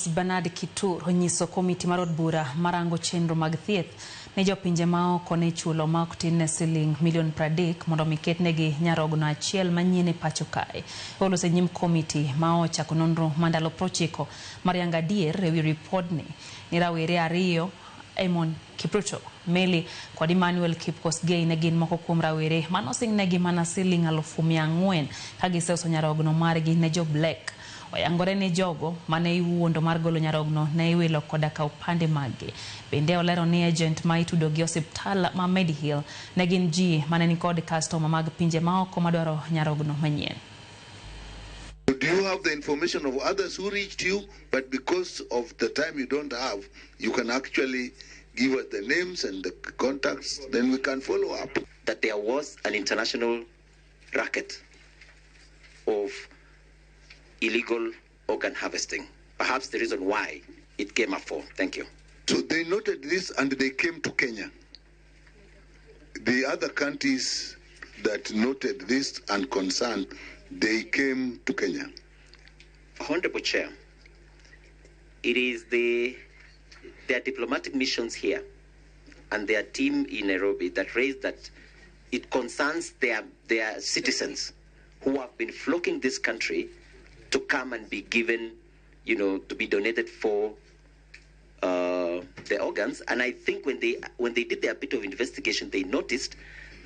Justice Bernard Kitur onyiso komiti mar od bura marango chenro mag thieth ne jopinje maoko ne chulo ma ok tin ne siling milion 30 mondo miketnegi nyarogno achiel manyien e pacho kae. Olose nyim komiti ma ochako nonro mandalo 90 mar yanga adier ewi ripodni ni rawere ariyo Emon Kipruto Meli kod Emmanuel Kipkosgei ne gin moko kuom rawere manosing negi mana siling 400,000 ka giseuso nyarogno margi ne jo Black. Oyangore ni jogo mane iwuondo mar golo nyarogno ne iwilo koda ka upande magi. Bende olero ni agent ma itudo gi osiptal ma Medihill ne gin ji mane ni kod customer mag pinje maoko madwaro nyarogno manyien. Do you have the information of others who reached you, but because of the time you don't have, you can actually give us the names and the contacts, then we can follow up. That there was an international racket of illegal organ harvesting. Perhaps the reason why it came up for. Thank you. So they noted this and they came to Kenya. The other countries that noted this and concerned, they came to Kenya. Honorable Chair, it is their diplomatic missions here and their team in Nairobi that raised that it concerns their citizens who have been flocking this country to come and be given, to be donated for the organs. And I think when they did their bit of investigation, they noticed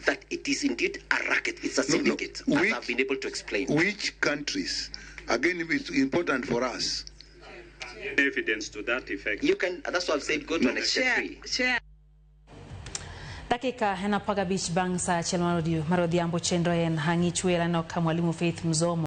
that it is indeed a racket. It's a syndicate, as I've been able to explain. Which countries? Again, it's important for us. Evidence to that effect. You can, that's why I've said go to an extent 3. Dakika hena paga beach bang sa chelmarodi marodhiambo chenro en hangi chwela no kamwalimu Faith Mzomo.